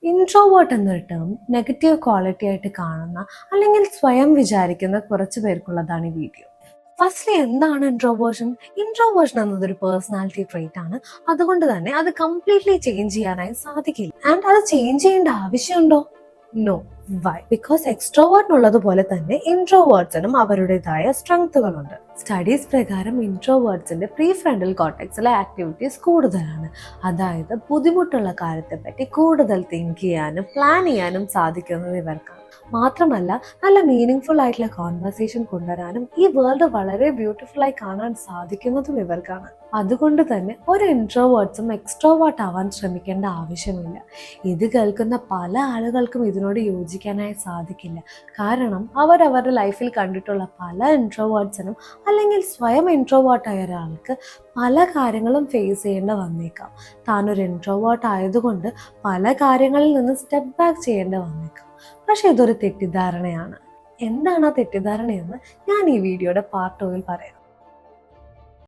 Introvert എന്നൊരു term negative quality ആയിട്ട് കാണുന്ന അല്ലെങ്കിൽ സ്വയം വിചാരിക്കുന്ന കുറച്ച് പേർക്കുള്ളതാണ് ഈ വീഡിയോ. ഫസ്റ്റ്ലി എന്താണ് ഇൻട്രോവേർഷൻ? ഇൻട്രോവേർഷൻ എന്നതൊരു പേഴ്സണാലിറ്റി ട്രേറ്റ് ആണ്. അതുകൊണ്ട് തന്നെ അത് കംപ്ലീറ്റ്ലി ചേഞ്ച് ചെയ്യാനായി സാധിക്കില്ല. ആൻഡ് അത് ചേഞ്ച് ചെയ്യേണ്ട ആവശ്യമുണ്ടോ? നോ. വൈ? ബിക്കോസ് എക്സ്ട്രോവേർട്ടിനുള്ളതുപോലെ തന്നെ ഇൻട്രോവേർട്സിനും അവരുടേതായ സ്ട്രെങ്ത്തുകളുണ്ട്. സ്റ്റഡീസ് പ്രകാരം ഇൻട്രോവേർട്സിന്റെ പ്രീ ഫ്രണ്ടൽ കോർട്ടെക്സിലെ ആക്ടിവിറ്റീസ് കൂടുതലാണ്. അതായത് ബുദ്ധിമുട്ടുള്ള കാര്യത്തെപ്പറ്റി കൂടുതൽ തിങ്ക് ചെയ്യാനും പ്ലാൻ ചെയ്യാനും സാധിക്കുന്നത് ഇവർക്കാണ്. മാത്രമല്ല നല്ല മീനിങ് ആയിട്ടുള്ള കോൺവെർസേഷൻ കൊണ്ടുവരാനും ഈ വേൾഡ് വളരെ ബ്യൂട്ടിഫുൾ ആയി കാണാൻ സാധിക്കുന്നതും ഇവർക്കാണ്. അതുകൊണ്ട് തന്നെ ഒരു ഇൻട്രോവേർട്സും എക്സ്ട്രോവേർട്ട് ആവാൻ ശ്രമിക്കേണ്ട ആവശ്യമില്ല. ഇത് കേൾക്കുന്ന പല ആളുകൾക്കും ഇതിനോട് യോജിക്കാനായി സാധിക്കില്ല. കാരണം അവരവരുടെ ലൈഫിൽ കണ്ടിട്ടുള്ള പല ഇൻട്രോവേർട്സിനും അല്ലെങ്കിൽ സ്വയം ഇൻട്രോവേർട്ടായ ഒരാൾക്ക് പല കാര്യങ്ങളും ഫേസ് ചെയ്യേണ്ട വന്നേക്കാം. താനൊരു ഇൻട്രോവേർട്ട് ആയതുകൊണ്ട് പല കാര്യങ്ങളിൽ നിന്ന് സ്റ്റെപ്പ് ബാക്ക് ചെയ്യേണ്ട വന്നേക്കാം. പക്ഷെ ഇതൊരു തെറ്റിദ്ധാരണയാണ്. എന്താണ് ആ തെറ്റിദ്ധാരണയെന്ന് ഞാൻ ഈ വീഡിയോയുടെ പാർട്ട് 2 പറയാം.